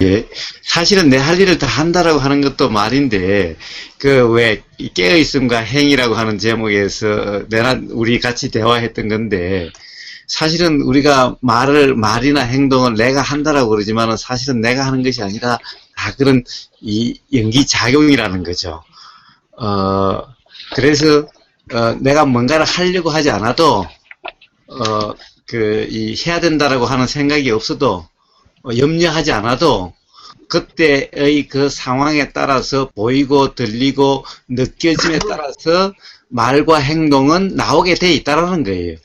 예. 사실은 내 할 일을 다 한다라고 하는 것도 말인데, 그 왜 깨어있음과 행위라고 하는 제목에서 우리 같이 대화했던 건데, 사실은 우리가 말이나 행동을 내가 한다라고 그러지만은 사실은 내가 하는 것이 아니라 다 그런 이 연기작용이라는 거죠. 그래서, 내가 뭔가를 하려고 하지 않아도, 해야 된다라고 하는 생각이 없어도, 염려하지 않아도 그때의 그 상황에 따라서 보이고 들리고 느껴짐에 따라서 말과 행동은 나오게 돼 있다라는 거예요.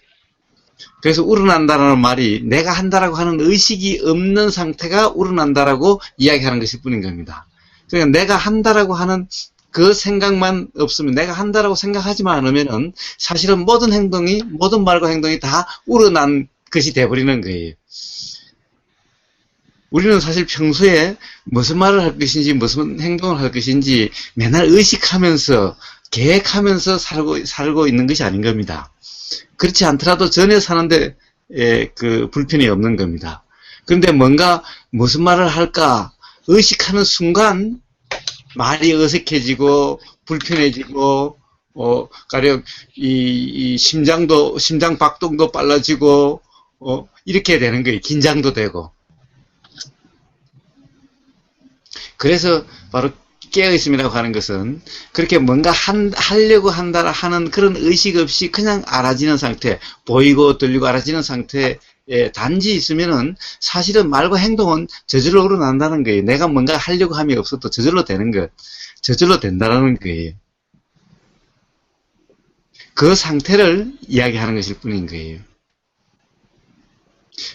그래서 우러난다라는 말이 내가 한다라고 하는 의식이 없는 상태가 우러난다라고 이야기하는 것일 뿐인 겁니다. 그러니까 내가 한다라고 하는 그 생각만 없으면, 내가 한다라고 생각하지만 않으면은 사실은 모든 말과 행동이 다 우러난 것이 돼버리는 거예요. 우리는 사실 평소에 무슨 말을 할 것인지 무슨 행동을 할 것인지 맨날 의식하면서 계획하면서 살고 있는 것이 아닌 겁니다. 그렇지 않더라도 전혀 사는데 그 불편이 없는 겁니다. 그런데 무슨 말을 할까 의식하는 순간 말이 어색해지고 불편해지고 가령 심장 박동도 빨라지고 이렇게 되는 거예요. 긴장도 되고. 그래서 바로 깨어있음이라고 하는 것은 그렇게 뭔가 하려고 한다 하는 그런 의식 없이 그냥 알아지는 상태, 보이고 들리고 알아지는 상태에 단지 있으면은 사실은 말과 행동은 저절로 우러난다는 거예요. 내가 뭔가 하려고 함이 없어도 저절로 되는 것, 저절로 된다는 거예요. 그 상태를 이야기하는 것일 뿐인 거예요.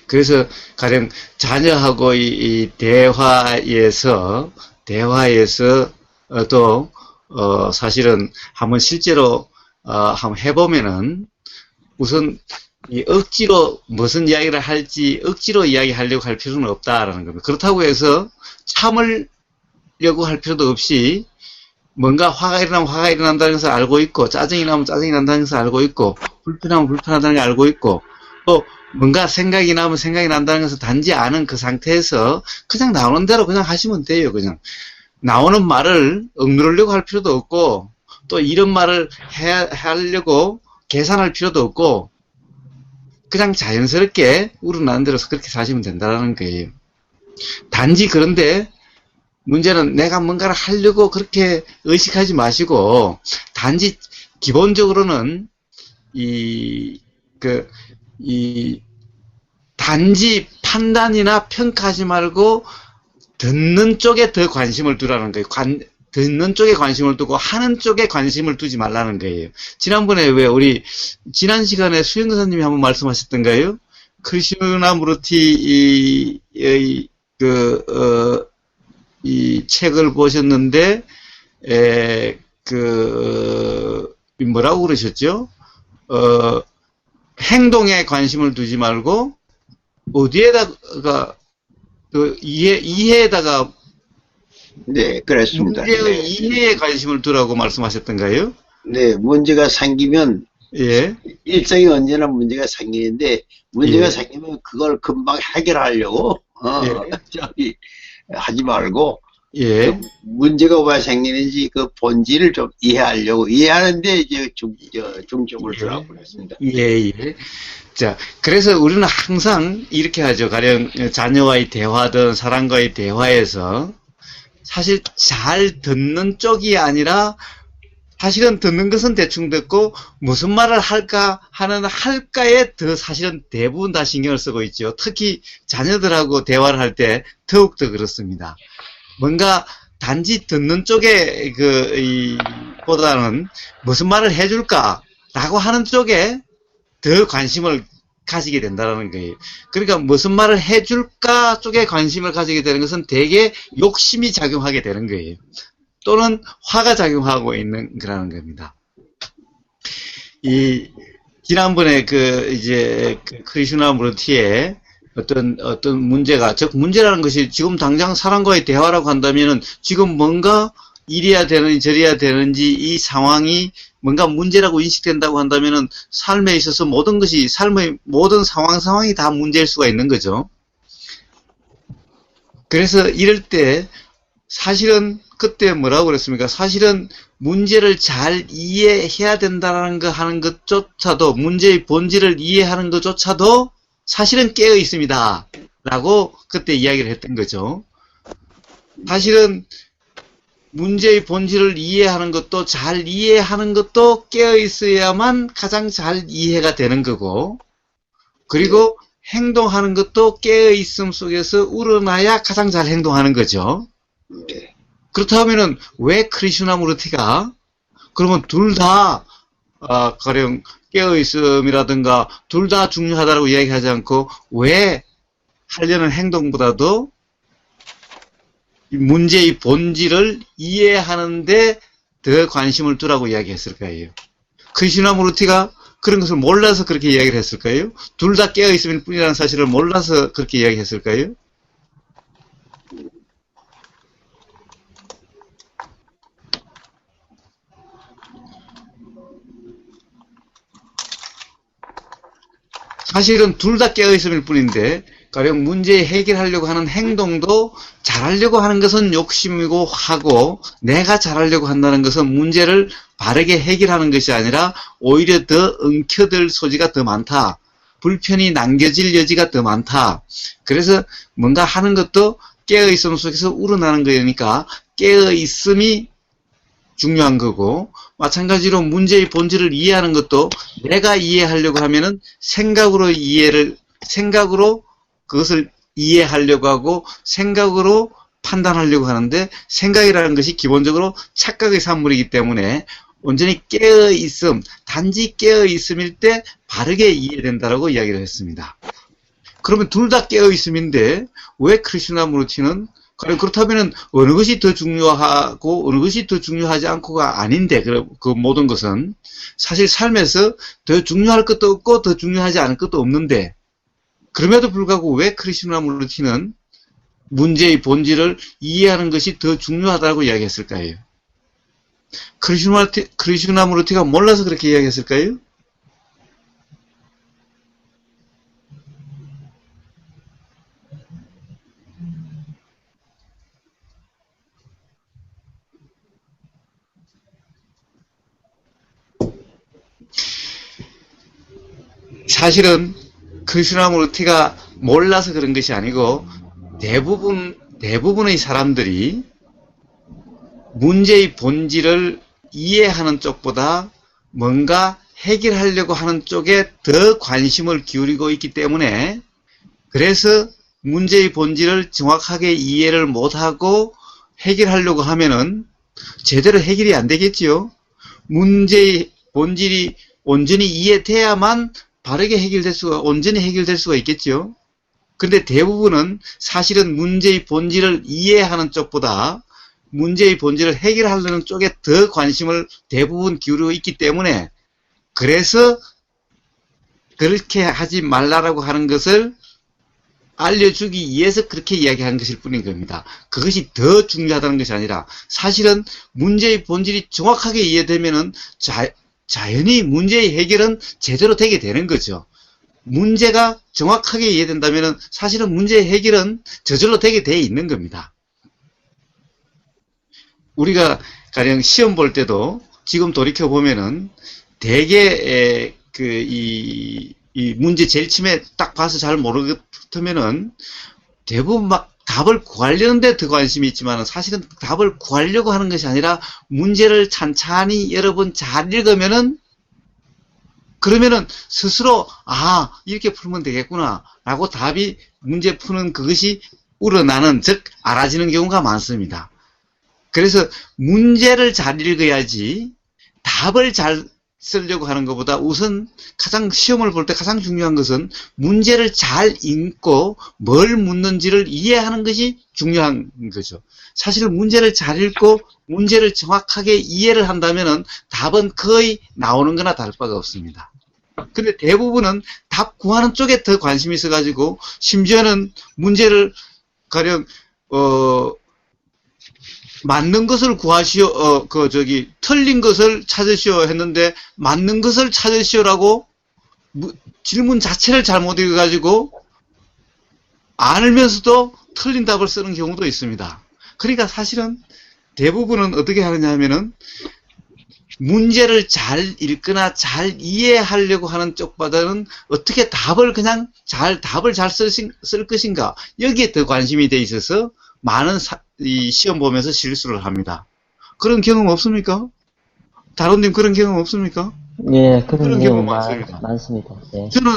그래서 가령 자녀하고 이 대화에서 또 사실은 한번 실제로 한번 해보면은 우선 이 억지로 무슨 이야기를 할지 억지로 이야기하려고 할 필요는 없다라는 겁니다. 그렇다고 해서 참으려고 할 필요도 없이 뭔가 화가 일어나면 화가 일어난다는 것을 알고 있고, 짜증이 나면 짜증이 난다는 것을 알고 있고, 불편하면 불편하다는 걸 알고 있고, 또 뭔가 생각이 나면 생각이 난다는 것을 단지 아는 그 상태에서 그냥 나오는 대로 그냥 하시면 돼요. 그냥 나오는 말을 억누르려고 할 필요도 없고, 또 이런 말을 하려고 계산할 필요도 없고, 그냥 자연스럽게 우러나는 대로 그렇게 사시면 된다는 거예요. 단지 그런데 문제는 내가 뭔가를 하려고 그렇게 의식하지 마시고, 단지 기본적으로는 단지 판단이나 평가하지 말고 듣는 쪽에 더 관심을 두라는 거예요. 듣는 쪽에 관심을 두고 하는 쪽에 관심을 두지 말라는 거예요. 지난번에 지난 시간에 수영 선생님이 한번 말씀하셨던가요? 크리슈나무르티의 이 책을 보셨는데, 뭐라고 그러셨죠? 행동에 관심을 두지 말고, 어디에다가, 이해에다가, 네, 그렇습니다. 문제의 네. 이해에 관심을 두라고 말씀하셨던가요? 네, 문제가 생기면, 예. 일상에 언제나 문제가 생기는데, 문제가 예. 생기면 그걸 금방 해결하려고, 예. 하지 말고, 예. 그 문제가 왜 생기는지 그 본질을 좀 이해하는데 이제 중점을 두라고 그랬습니다. 예, 예. 자, 그래서 우리는 항상 이렇게 하죠. 가령 자녀와의 대화든 사람과의 대화에서 사실 잘 듣는 쪽이 아니라 사실은 듣는 것은 대충 듣고 무슨 말을 할까 하는 할까에 더 사실은 대부분 다 신경을 쓰고 있죠. 특히 자녀들하고 대화를 할 때 더욱더 그렇습니다. 뭔가 단지 듣는 쪽에 보다는 무슨 말을 해줄까라고 하는 쪽에 더 관심을 가지게 된다는 거예요. 그러니까 무슨 말을 해줄까 쪽에 관심을 가지게 되는 것은 대개 욕심이 작용하게 되는 거예요. 또는 화가 작용하고 있는 거라는 겁니다. 지난번에 크리슈나무르티의 어떤 문제가, 즉 문제라는 것이 지금 당장 사람과의 대화라고 한다면은 지금 뭔가 이래야 되는지 저래야 되는지 이 상황이 뭔가 문제라고 인식된다고 한다면은 삶에 있어서 삶의 모든 상황이 다 문제일 수가 있는 거죠. 그래서 이럴 때 사실은 그때 뭐라고 그랬습니까? 사실은 문제를 잘 이해해야 된다는 거 하는 것조차도, 문제의 본질을 이해하는 것조차도 사실은 깨어 있습니다. 라고 그때 이야기를 했던 거죠. 사실은 문제의 본질을 이해하는 것도, 잘 이해하는 것도 깨어 있어야만 가장 잘 이해가 되는 거고, 그리고 행동하는 것도 깨어 있음 속에서 우러나야 가장 잘 행동하는 거죠. 네. 그렇다면은 왜 크리슈나무르티가 그러면 둘 다 가령 깨어 있음이라든가 둘 다 중요하다고 이야기하지 않고 왜 하려는 행동보다도 문제의 본질을 이해하는데 더 관심을 두라고 이야기했을까요? 크리슈나무르티가 그런 것을 몰라서 그렇게 이야기를 했을까요? 둘 다 깨어 있음일 뿐이라는 사실을 몰라서 그렇게 이야기했을까요? 사실은 둘 다 깨어있음일 뿐인데, 가령 문제 해결하려고 하는 행동도 잘하려고 하는 것은 욕심이고 하고, 내가 잘하려고 한다는 것은 문제를 바르게 해결하는 것이 아니라 오히려 더 엉켜들 소지가 더 많다. 불편이 남겨질 여지가 더 많다. 그래서 뭔가 하는 것도 깨어있음 속에서 우러나는 거니까 깨어있음이 중요한 거고, 마찬가지로 문제의 본질을 이해하는 것도 내가 이해하려고 하면은 생각으로 그것을 이해하려고 하고 생각으로 판단하려고 하는데, 생각이라는 것이 기본적으로 착각의 산물이기 때문에 온전히 깨어있음, 단지 깨어있음일 때 바르게 이해된다라고 이야기를 했습니다. 그러면 둘 다 깨어있음인데 왜 크리슈나무르티는 그렇다면 어느 것이 더 중요하고 어느 것이 더 중요하지 않고가 아닌데, 그 모든 것은 사실 삶에서 더 중요할 것도 없고 더 중요하지 않을 것도 없는데, 그럼에도 불구하고 왜 크리슈나무르티는 문제의 본질을 이해하는 것이 더 중요하다고 이야기했을까요? 크리슈나무르티가 몰라서 그렇게 이야기했을까요? 사실은 크리슈나무르티가 몰라서 그런 것이 아니고 대부분의 사람들이 문제의 본질을 이해하는 쪽보다 뭔가 해결하려고 하는 쪽에 더 관심을 기울이고 있기 때문에, 그래서 문제의 본질을 정확하게 이해를 못하고 해결하려고 하면은 제대로 해결이 안 되겠지요. 문제의 본질이 온전히 이해돼야만 온전히 해결될 수가 있겠죠. 근데 대부분은 사실은 문제의 본질을 이해하는 쪽보다 문제의 본질을 해결하려는 쪽에 더 관심을 대부분 기울이고 있기 때문에, 그래서 그렇게 하지 말라라고 하는 것을 알려주기 위해서 그렇게 이야기하는 것일 뿐인 겁니다. 그것이 더 중요하다는 것이 아니라, 사실은 문제의 본질이 정확하게 이해되면은 자연히 문제의 해결은 제대로 되게 되는 거죠. 문제가 정확하게 이해된다면 사실은 문제의 해결은 저절로 되게 돼 있는 겁니다. 우리가 가령 시험 볼 때도 지금 돌이켜보면은 대개 이 문제 제일 처음에 딱 봐서 잘 모르겠으면은 대부분 막 답을 구하려는 데 더 관심이 있지만 사실은 답을 구하려고 하는 것이 아니라 문제를 찬찬히 여러 번 잘 읽으면은, 그러면은 스스로 이렇게 풀면 되겠구나 라고 답이 문제 푸는 그것이 우러나는, 즉 알아지는 경우가 많습니다. 그래서 문제를 잘 읽어야지 답을 잘 쓰려고 하는 것보다 우선 가장 시험을 볼 때 가장 중요한 것은 문제를 잘 읽고 뭘 묻는지를 이해하는 것이 중요한 거죠. 사실 문제를 잘 읽고 문제를 정확하게 이해를 한다면은 답은 거의 나오는 거나 다를 바가 없습니다. 근데 대부분은 답 구하는 쪽에 더 관심이 있어가지고, 심지어는 문제를 가령 맞는 것을 구하시오, 틀린 것을 찾으시오 했는데, 맞는 것을 찾으시오라고 질문 자체를 잘못 읽어가지고, 알면서도 틀린 답을 쓰는 경우도 있습니다. 그러니까 사실은 대부분은 어떻게 하느냐 하면은 문제를 잘 읽거나 잘 이해하려고 하는 쪽보다는 어떻게 답을 잘 쓸 것인가, 여기에 더 관심이 돼 있어서 많은 이 시험 보면서 실수를 합니다. 그런 경험 없습니까? 다론님 그런 경험 없습니까? 예, 그런 경우 경우 많습니다. 많습니다. 예. 저는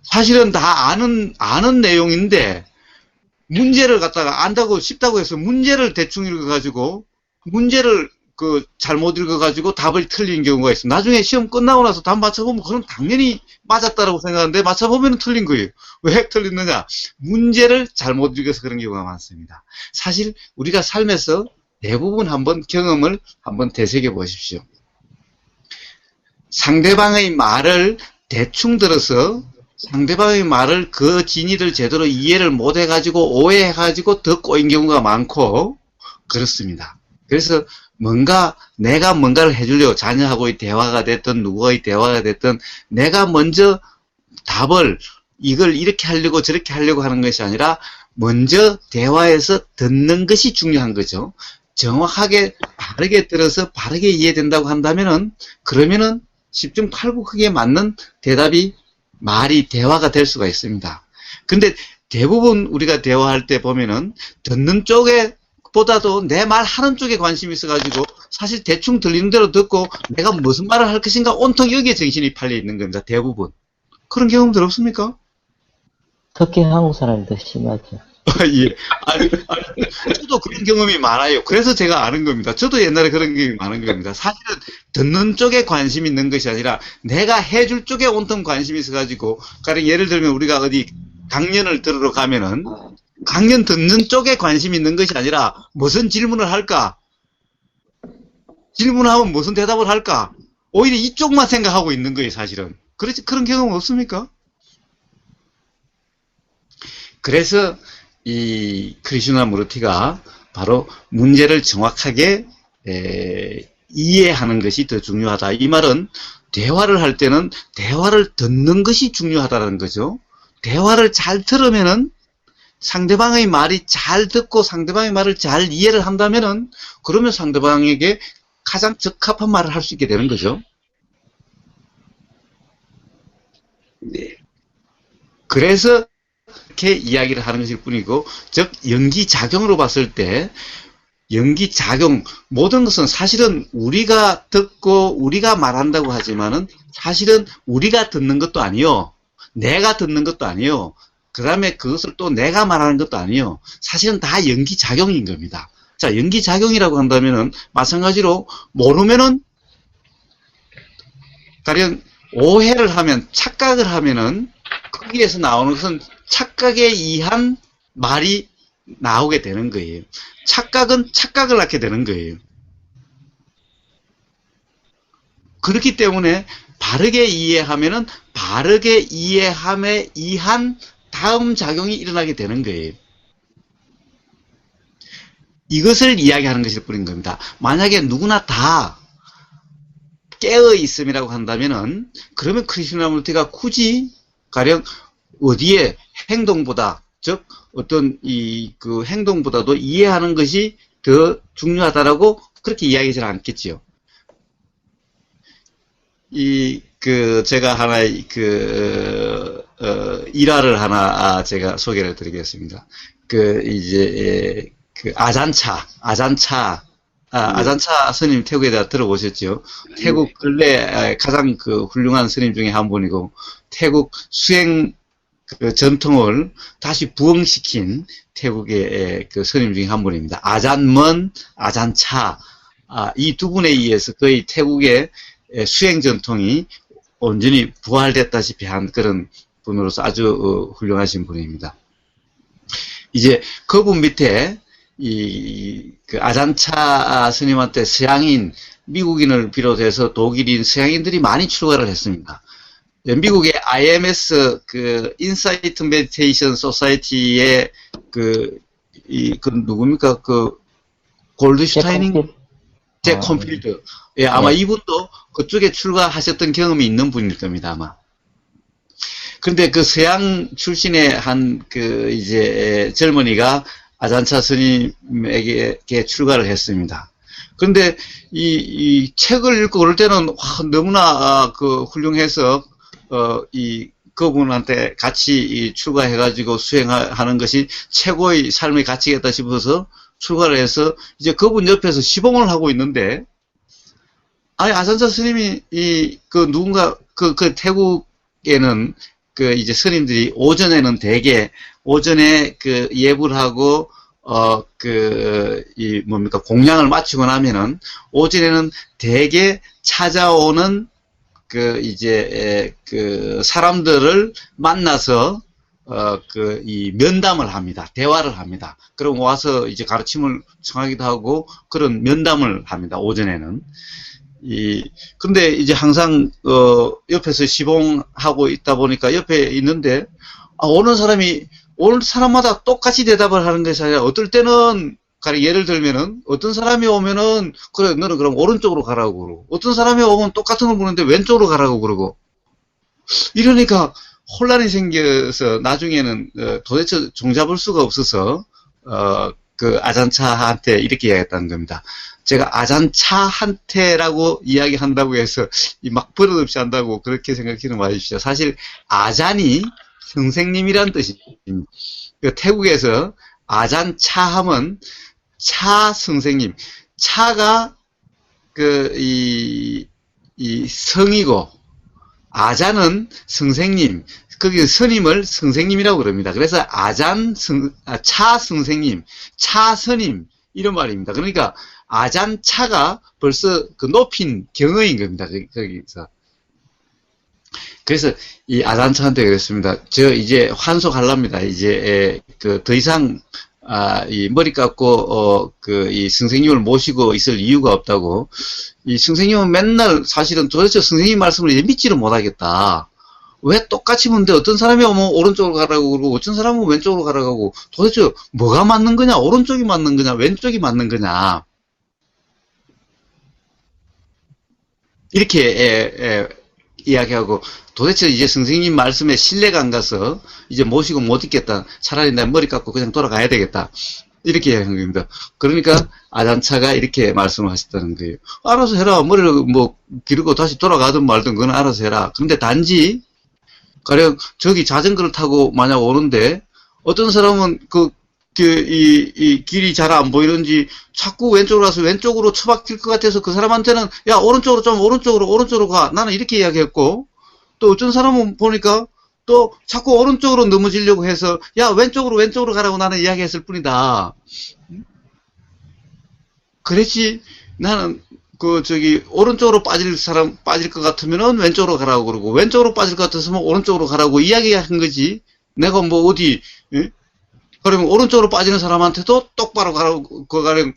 사실은 다 아는 내용인데 문제를 갖다가 안다고 쉽다고 해서 문제를 대충 읽어가지고 문제를 잘못 읽어가지고 답을 틀린 경우가 있습니다. 나중에 시험 끝나고 나서 답 맞춰보면 그건 당연히 맞았다라고 생각하는데 맞춰보면 틀린 거예요. 왜 틀렸느냐? 문제를 잘못 읽어서 그런 경우가 많습니다. 사실 우리가 삶에서 대부분 경험을 한번 되새겨 보십시오. 상대방의 말을 대충 들어서 상대방의 말을 그 진위를 제대로 이해를 못 해가지고 오해해가지고 더 꼬인 경우가 많고 그렇습니다. 그래서 내가 뭔가를 해주려고 자녀하고의 대화가 됐든 누구와의 대화가 됐든 내가 먼저 답을 이걸 이렇게 하려고 저렇게 하려고 하는 것이 아니라 먼저 대화에서 듣는 것이 중요한 거죠. 정확하게 바르게 들어서 바르게 이해된다고 한다면은 그러면은 10중 8구 크기에 맞는 대답이 대화가 될 수가 있습니다. 근데 대부분 우리가 대화할 때 보면은 듣는 쪽에 보다도 내 말 하는 쪽에 관심이 있어가지고 사실 대충 들리는 대로 듣고 내가 무슨 말을 할 것인가 온통 여기에 정신이 팔려 있는 겁니다. 대부분. 그런 경험들 없습니까? 특히 한국 사람이 더 심하죠. 예. 저도 그런 경험이 많아요. 그래서 제가 아는 겁니다. 저도 옛날에 그런 경험이 많은 겁니다. 사실은 듣는 쪽에 관심이 있는 것이 아니라 내가 해줄 쪽에 온통 관심이 있어가지고, 가령 예를 들면 우리가 어디 강연을 들으러 가면은 강연 듣는 쪽에 관심이 있는 것이 아니라 무슨 질문을 할까? 질문하면 무슨 대답을 할까? 오히려 이쪽만 생각하고 있는 거예요, 사실은. 그런 경험 없습니까? 그래서 이 크리슈나무르티가 바로 문제를 정확하게 이해하는 것이 더 중요하다. 이 말은 대화를 할 때는 대화를 듣는 것이 중요하다는 거죠. 대화를 잘 들으면은 상대방의 말이 잘 듣고 상대방의 말을 잘 이해를 한다면은 그러면 상대방에게 가장 적합한 말을 할 수 있게 되는 거죠. 네. 그래서 이렇게 이야기를 하는 것일 뿐이고, 즉 연기작용으로 봤을 때 연기작용, 모든 것은 사실은 우리가 듣고 우리가 말한다고 하지만은 사실은 우리가 듣는 것도 아니요, 내가 듣는 것도 아니요, 그 다음에 그것을 또 내가 말하는 것도 아니요, 사실은 다 연기작용인 겁니다. 자, 연기작용이라고 한다면은 마찬가지로 모르면은, 가령 오해를 하면, 착각을 하면은 거기에서 나오는 것은 착각에 의한 말이 나오게 되는 거예요. 착각은 착각을 낳게 되는 거예요. 그렇기 때문에 바르게 이해하면은 바르게 이해함에 의한 다음 작용이 일어나게 되는 거예요. 이것을 이야기하는 것일 뿐인 겁니다. 만약에 누구나 다 깨어 있음이라고 한다면은, 그러면 크리슈나무르티가 굳이 가령 어디에 행동보다, 즉 어떤 그 행동보다도 이해하는 것이 더 중요하다라고 그렇게 이야기하지는 않겠지요. 제가 하나의 일화를 하나 제가 소개를 드리겠습니다. 아잔차 스님 태국에 대해 들어보셨죠? 태국 근래 가장 훌륭한 스님 중에 한 분이고, 태국 수행 전통을 다시 부흥시킨 태국의 스님 중에 한 분입니다. 아잔먼, 아잔차, 이 두 분에 의해서 거의 태국의 수행 전통이 온전히 부활됐다시피 한 그런 분으로서 아주 훌륭하신 분입니다. 이제 그분 밑에 아잔차 스님한테 서양인, 미국인을 비롯해서 독일인, 서양인들이 많이 출가를 했습니다. 미국의 IMS, 인사이트 메디테이션 소사이티의 누굽니까? 골드슈타이닝? 제 컴필드. 예, 아마 이분도 그쪽에 출가하셨던 경험이 있는 분일 겁니다, 아마. 근데 그 서양 출신의 한 그 이제 젊은이가 아잔차 스님에게 출가를 했습니다. 그런데 이 책을 읽고 그럴 때는 와, 너무나 그 훌륭해서 이 그분한테 같이 출가해가지고 수행하는 것이 최고의 삶의 가치겠다 싶어서 출가를 해서 이제 그분 옆에서 시봉을 하고 있는데, 아니 아잔차 스님이 그 누군가 그 태국에는 그 이제 스님들이 오전에는 대개 오전에 그 예불 하고 이 뭡니까 공양을 마치고 나면은 오전에는 대개 찾아오는 그 이제 그 사람들을 만나서 이 면담을 합니다. 대화를 합니다. 그럼 와서 이제 가르침을 청하기도 하고 그런 면담을 합니다. 오전에는. 근데 이제 항상 옆에서 시봉하고 있다 보니까 옆에 있는데 오는 사람마다 똑같이 대답을 하는 것이 아니라 어떨 때는 예를 들면은 어떤 사람이 오면은 그래 너는 그럼 오른쪽으로 가라고 그러고 어떤 사람이 오면 똑같은 걸 보는데 왼쪽으로 가라고 그러고 이러니까 혼란이 생겨서 나중에는 도대체 종잡을 수가 없어서 그 아잔차한테 이렇게 이야기했다는 겁니다. 제가 아잔차한테라고 이야기한다고 해서 막 버릇없이 한다고 그렇게 생각하지 마십시오. 사실 아잔이 선생님이란 뜻입니다. 태국에서 아잔차 하면 차 선생님, 차가 이 성이고 아잔은 선생님, 거기 스님을 선생님이라고 그럽니다. 그래서 차 선생님, 차 스님 이런 말입니다. 그러니까 아잔차가 벌써 그 높인 경어인 겁니다. 거기서. 그래서 이 아잔차한테 그랬습니다. 저 이제 환속하랍니다. 이제 더 이상 이 머리 깎고 이 선생님을 모시고 있을 이유가 없다고. 이 선생님은 맨날 사실은 도대체 선생님 말씀을 믿지를 못하겠다. 왜 똑같이 묻는데 어떤 사람이 오면 오른쪽으로 가라고 그러고 어떤 사람은 왼쪽으로 가라고 하고 도대체 뭐가 맞는 거냐? 오른쪽이 맞는 거냐? 왼쪽이 맞는 거냐? 이렇게 이야기하고 도대체 이제 선생님 말씀에 신뢰가 안 가서 이제 모시고 못 있겠다. 차라리 내 머리 깎고 그냥 돌아가야 되겠다. 이렇게 이야기한 겁니다. 그러니까 아잔차가 이렇게 말씀을 하셨다는 거예요. 알아서 해라. 머리를 뭐 기르고 다시 돌아가든 말든 그건 알아서 해라. 그런데 단지 가령 저기 자전거를 타고 만약 오는데 어떤 사람은 이 길이 잘 안 보이는지 자꾸 왼쪽으로 가서 왼쪽으로 처박힐 것 같아서 그 사람한테는 야 오른쪽으로 가. 나는 이렇게 이야기했고 또 어떤 사람은 보니까 또 자꾸 오른쪽으로 넘어지려고 해서 야 왼쪽으로 가라고 나는 이야기했을 뿐이다. 그랬지 나는 오른쪽으로 빠질 것 같으면은 왼쪽으로 가라고 그러고 왼쪽으로 빠질 것 같았으면 오른쪽으로 가라고 이야기한 거지. 내가 뭐 어디 그러면 오른쪽으로 빠지는 사람한테도 똑바로 가라고 가령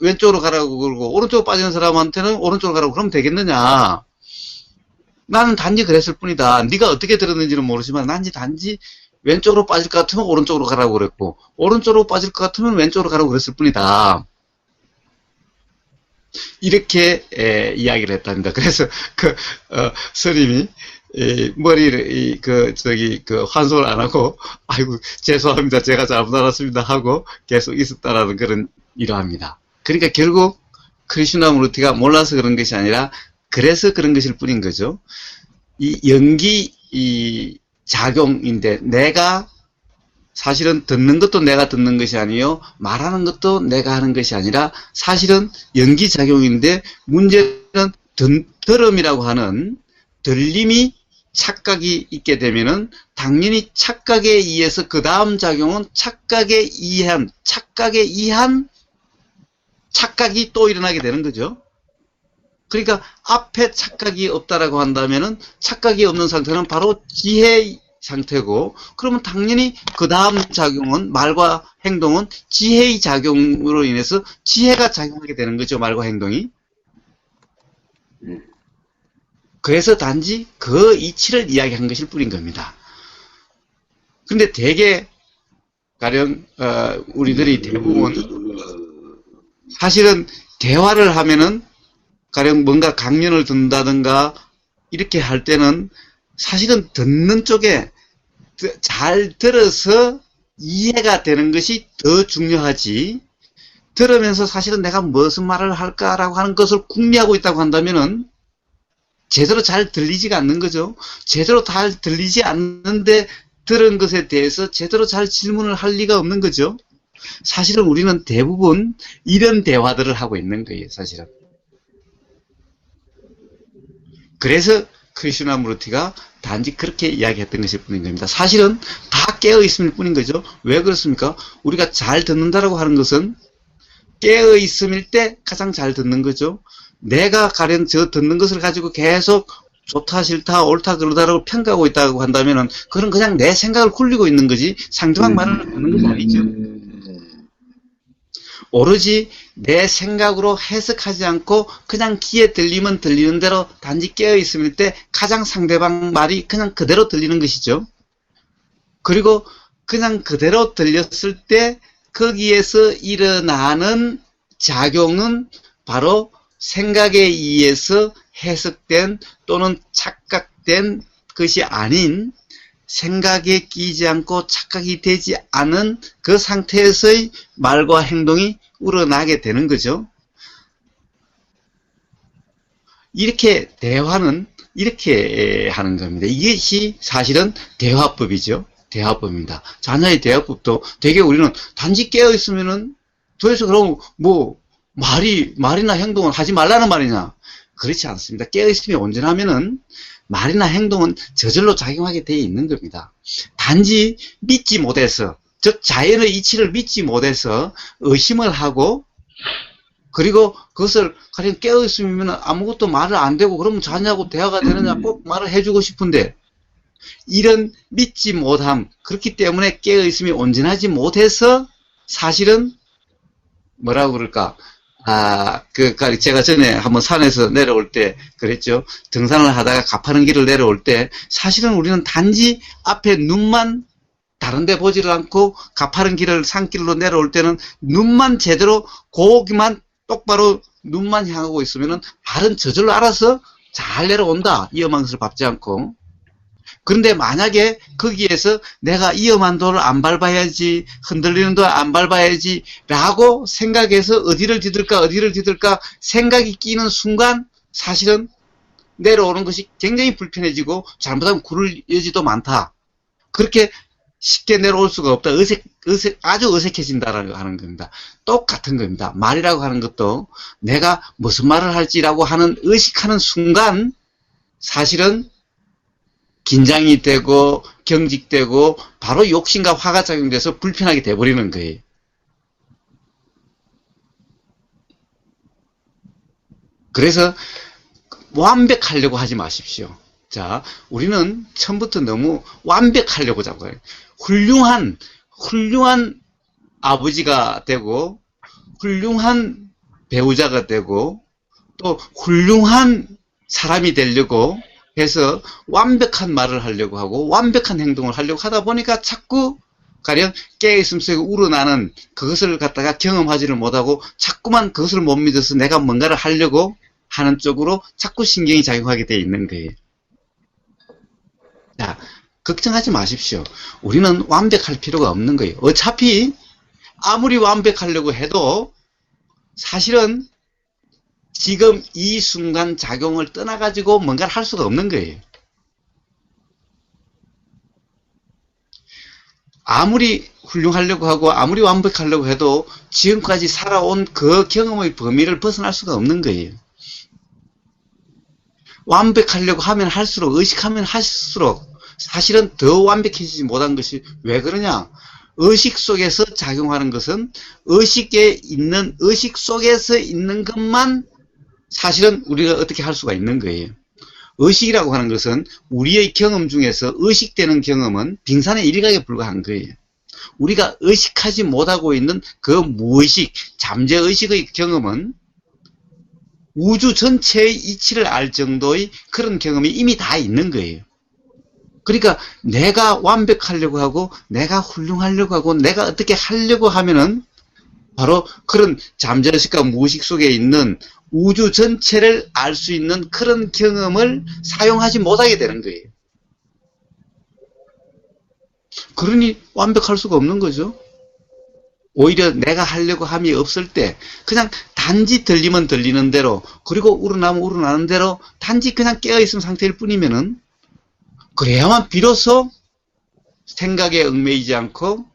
왼쪽으로 가라고 그러고 오른쪽으로 빠지는 사람한테는 오른쪽으로 가라고 그러면 되겠느냐. 나는 단지 그랬을 뿐이다. 네가 어떻게 들었는지는 모르지만 단지 왼쪽으로 빠질 것 같으면 오른쪽으로 가라고 그랬고 오른쪽으로 빠질 것 같으면 왼쪽으로 가라고 그랬을 뿐이다. 이렇게 이야기를 했답니다. 그래서 스님이 머리를 환속을 안 하고 아이고 죄송합니다. 제가 잘못 알았습니다 하고 계속 있었다라는 그런 일화입니다. 그러니까 결국 크리슈나무르티가 몰라서 그런 것이 아니라 그래서 그런 것일 뿐인 거죠. 이 연기 작용인데 내가 사실은 듣는 것도 내가 듣는 것이 아니요 말하는 것도 내가 하는 것이 아니라 사실은 연기작용인데 문제는 들음이라고 하는 들림이 착각이 있게 되면은 당연히 착각에 의해서 그 다음 작용은 착각에 의한 착각이 또 일어나게 되는 거죠. 그러니까 앞에 착각이 없다라고 한다면은 착각이 없는 상태는 바로 지혜 상태고 그러면 당연히 그 다음 작용은 말과 행동은 지혜의 작용으로 인해서 지혜가 작용하게 되는 거죠. 말과 행동이. 그래서 단지 그 이치를 이야기한 것일 뿐인 겁니다. 근데 대개 가령 우리들이 대부분 사실은 대화를 하면은 가령 뭔가 강연을 듣는다든가 이렇게 할 때는 사실은 듣는 쪽에 잘 들어서 이해가 되는 것이 더 중요하지, 들으면서 사실은 내가 무슨 말을 할까라고 하는 것을 궁리하고 있다고 한다면은 제대로 잘 들리지가 않는 거죠. 제대로 잘 들리지 않는데 들은 것에 대해서 제대로 잘 질문을 할 리가 없는 거죠. 사실은 우리는 대부분 이런 대화들을 하고 있는 거예요, 사실은. 그래서 크리슈나무르티가 단지 그렇게 이야기했던 것일 뿐인 겁니다. 사실은 다 깨어 있음일 뿐인 거죠. 왜 그렇습니까? 우리가 잘 듣는다라고 하는 것은 깨어 있음일 때 가장 잘 듣는 거죠. 내가 가령 저 듣는 것을 가지고 계속 좋다 싫다 옳다 그러다라고 평가하고 있다고 한다면은 그건 그냥 내 생각을 굴리고 있는 거지 상대방 말을 듣는 것이 아니죠. 오로지 내 생각으로 해석하지 않고 그냥 귀에 들리면 들리는 대로 단지 깨어 있음일 때 가장 상대방 말이 그냥 그대로 들리는 것이죠. 그리고 그냥 그대로 들렸을 때 거기에서 일어나는 작용은 바로 생각에 의해서 해석된 또는 착각된 것이 아닌 생각에 끼지 않고 착각이 되지 않은 그 상태에서의 말과 행동이 우러나게 되는 거죠. 이렇게 대화는 이렇게 하는 겁니다. 이것이 사실은 대화법이죠. 대화법입니다. 자녀의 대화법도 되게 우리는 단지 깨어있으면은 도대체 그럼 뭐 말이나 행동을 하지 말라는 말이냐? 그렇지 않습니다. 깨어있음이 온전하면은 말이나 행동은 저절로 작용하게 되어 있는 겁니다. 단지 믿지 못해서, 즉 자연의 이치를 믿지 못해서 의심을 하고, 그리고 그것을 가령 깨어있으면 아무것도 말을 안 되고 그러면 자녀하고 대화가 되느냐 꼭 말을 해주고 싶은데 이런 믿지 못함, 그렇기 때문에 깨어있음이 온전하지 못해서 사실은 뭐라고 그럴까, 제가 전에 한번 산에서 내려올 때 그랬죠. 등산을 하다가 가파른 길을 내려올 때 사실은 우리는 단지 앞에 눈만 다른 데 보지를 않고 가파른 길을 산길로 내려올 때는 눈만 제대로 고기만 똑바로 눈만 향하고 있으면은 발은 저절로 알아서 잘 내려온다. 위험한 것을 밟지 않고. 그런데 만약에 거기에서 내가 위험한 돌을 안 밟아야지, 흔들리는 돌을 안 밟아야지 라고 생각해서 어디를 디딜까 생각이 끼는 순간 사실은 내려오는 것이 굉장히 불편해지고 잘못하면 구를 여지도 많다. 그렇게 쉽게 내려올 수가 없다. 아주 어색해진다라고 하는 겁니다. 똑같은 겁니다. 말이라고 하는 것도 내가 무슨 말을 할지라고 하는 의식하는 순간 사실은 긴장이 되고 경직되고 바로 욕심과 화가 작용돼서 불편하게 돼버리는 거예요. 그래서 완벽하려고 하지 마십시오. 자, 우리는 처음부터 너무 완벽하려고 잡아요. 훌륭한 아버지가 되고 훌륭한 배우자가 되고 또 훌륭한 사람이 되려고 해서 완벽한 말을 하려고 하고 완벽한 행동을 하려고 하다 보니까 자꾸 가령 깨어있음 속에 우러나는 그것을 갖다가 경험하지를 못하고 자꾸만 그것을 못 믿어서 내가 뭔가를 하려고 하는 쪽으로 자꾸 신경이 작용하게 되어 있는 거예요. 자, 걱정하지 마십시오. 우리는 완벽할 필요가 없는 거예요. 어차피 아무리 완벽하려고 해도 사실은 지금 이 순간 작용을 떠나가지고 뭔가를 할 수가 없는 거예요. 아무리 훌륭하려고 하고 아무리 완벽하려고 해도 지금까지 살아온 그 경험의 범위를 벗어날 수가 없는 거예요. 완벽하려고 하면 할수록, 의식하면 할수록 사실은 더 완벽해지지 못한 것이 왜 그러냐? 의식 속에서 작용하는 것은 의식 속에서 있는 것만 사실은 우리가 어떻게 할 수가 있는 거예요. 의식이라고 하는 것은 우리의 경험 중에서 의식되는 경험은 빙산의 일각에 불과한 거예요. 우리가 의식하지 못하고 있는 그 무의식, 잠재의식의 경험은 우주 전체의 이치를 알 정도의 그런 경험이 이미 다 있는 거예요. 그러니까 내가 완벽하려고 하고 내가 훌륭하려고 하고 내가 어떻게 하려고 하면은 바로 그런 잠재의식과 무의식 속에 있는 우주 전체를 알 수 있는 그런 경험을 사용하지 못하게 되는 거예요. 그러니 완벽할 수가 없는 거죠. 오히려 내가 하려고 함이 없을 때 그냥 단지 들리면 들리는 대로, 그리고 우러나면 우러나는 대로 단지 그냥 깨어있는 상태일 뿐이면은, 그래야만 비로소 생각에 얽매이지 않고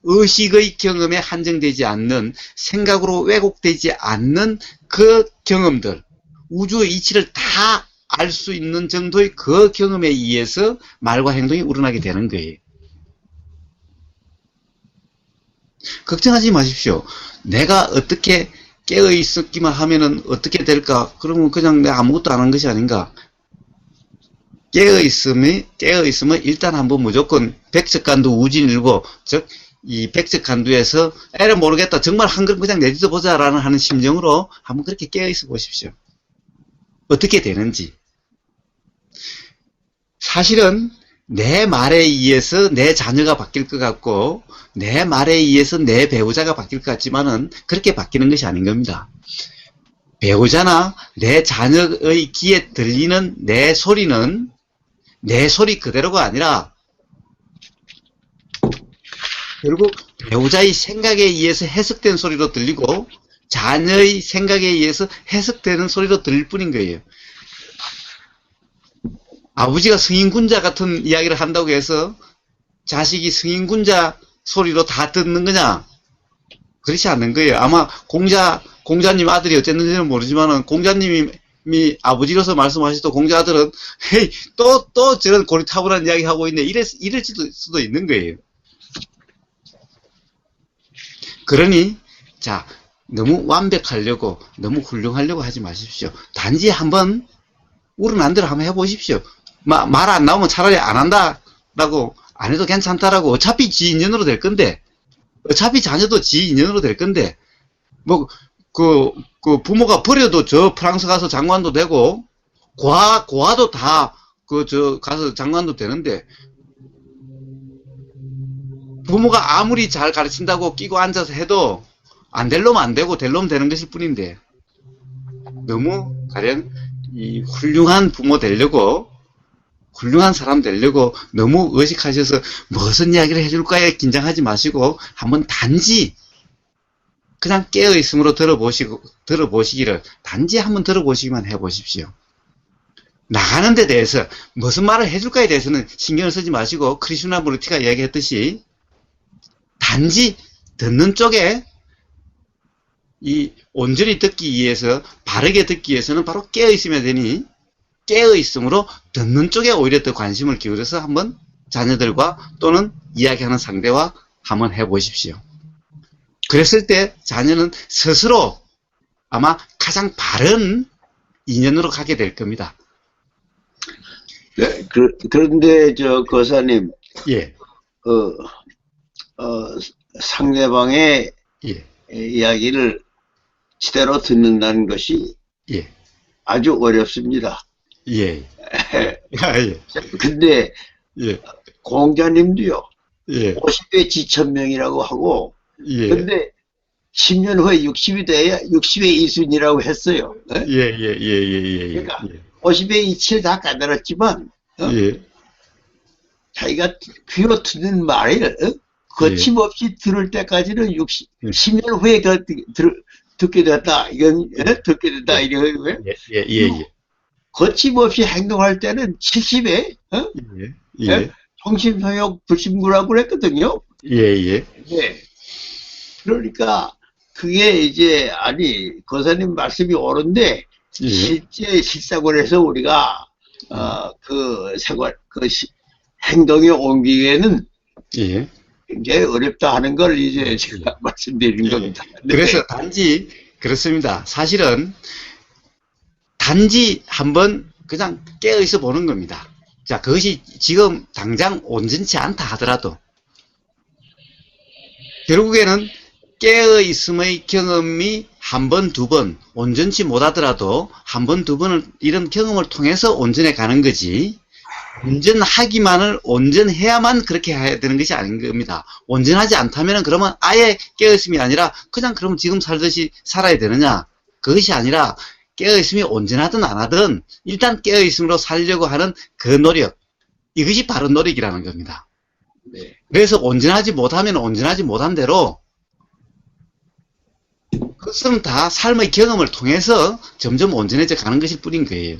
의식의 경험에 한정되지 않는, 생각으로 왜곡되지 않는 그 경험들, 우주의 이치를 다 알 수 있는 정도의 그 경험에 의해서 말과 행동이 우러나게 되는 거예요. 걱정하지 마십시오. 내가 어떻게 깨어있었기만 하면은 어떻게 될까? 그러면 그냥 내가 아무것도 안 한 것이 아닌가? 깨어있으면 일단 한번 무조건 백척간두 우진일보, 즉, 이 백척간두에서 에를 모르겠다. 정말 한 걸 그냥 내지도 보자라는 하는 심정으로 한번 그렇게 깨어있어 보십시오. 어떻게 되는지. 사실은 내 말에 의해서 내 자녀가 바뀔 것 같고, 내 말에 의해서 내 배우자가 바뀔 것 같지만은 그렇게 바뀌는 것이 아닌 겁니다. 배우자나 내 자녀의 귀에 들리는 내 소리는 내 소리 그대로가 아니라 결국 배우자의 생각에 의해서 해석된 소리로 들리고 자녀의 생각에 의해서 해석되는 소리로 들릴 뿐인 거예요. 아버지가 승인군자 같은 이야기를 한다고 해서 자식이 승인군자 소리로 다 듣는 거냐? 그렇지 않는 거예요. 아마 공자님 아들이 어쨌는지는 모르지만은 공자님이 아버지로서 말씀하시도 공자 아들은 헤이 또 저런 고리타분한 이야기 하고 있네 이럴 수도 있는 거예요. 그러니 자, 너무 완벽하려고 너무 훌륭하려고 하지 마십시오. 단지 한번 우러난 대로 한번 해보십시오. 말 안 나오면 차라리 안 한다라고 안 해도 괜찮다라고. 어차피 지 인연으로 될 건데, 어차피 자녀도 지 인연으로 될 건데, 뭐 그 부모가 버려도 저 프랑스 가서 장관도 되고, 고아도 다 가서 장관도 되는데, 부모가 아무리 잘 가르친다고 끼고 앉아서 해도 안 될 놈 안 되고 될 놈 되는 것일 뿐인데, 너무 가령 이 훌륭한 부모 되려고, 훌륭한 사람 되려고 너무 의식하셔서 무슨 이야기를 해줄까에 긴장하지 마시고 한번 단지 그냥 깨어있음으로 들어보시기를 단지 한번 들어보시기만 해보십시오. 나가는 데 대해서 무슨 말을 해줄까에 대해서는 신경을 쓰지 마시고 크리슈나무르티가 이야기했듯이 단지 듣는 쪽에 이 온전히 듣기 위해서, 바르게 듣기 위해서는 바로 깨어있으면 되니 깨어있음으로 듣는 쪽에 오히려 더 관심을 기울여서 한번 자녀들과 또는 이야기하는 상대와 한번 해보십시오. 그랬을 때 자녀는 스스로 아마 가장 바른 인연으로 가게 될 겁니다. 네, 그런데 거사님, 예, 상대방의 예, 이야기를 제대로 듣는다는 것이 예, 아주 어렵습니다. 예, 아, 예, 근데 예, 공자님도요, 예, 50의 지천명이라고 하고, 예, 근데 10년 후에 60이 돼야 60의 이순이라고 했어요. 예, 예, 예, 예, 예, 그러니까 50의 이치를 다 까다롭지만, 예, 자기가 귀로 듣는 말을 거침없이 들을 때까지는 10년 후에 듣게 됐다. 이건 듣게 됐다. 이런 거예요. 예, 예, 예, 거침없이 행동할 때는 70에 예, 예, 정신성역 불신구라고 그랬거든요. 예, 예, 네. 그러니까 그게 이제 거사님 말씀이 옳은데 예. 실제 실생활에서 우리가 행동에 옮기기에는 예. 굉장히 어렵다 하는 걸 이제 제가 말씀드린 겁니다. 네. 그래서 단지 그렇습니다. 사실은 단지 한번 그냥 깨어있어 보는 겁니다. 자, 그것이 지금 당장 온전치 않다 하더라도 결국에는 깨어있음의 경험이 한 번, 두 번 온전치 못하더라도 한 번, 두 번을 이런 경험을 통해서 온전해 가는 거지, 온전하기만을 온전해야만 그렇게 해야 되는 것이 아닌 겁니다. 온전하지 않다면 그러면 아예 깨어있음이 아니라 그냥 그럼 지금 살듯이 살아야 되느냐? 그것이 아니라 깨어있음이 온전하든 안 하든 일단 깨어있음으로 살려고 하는 그 노력, 이것이 바른 노력이라는 겁니다. 네. 그래서 온전하지 못하면 온전하지 못한 대로 그것은 다 삶의 경험을 통해서 점점 온전해져 가는 것일 뿐인 거예요.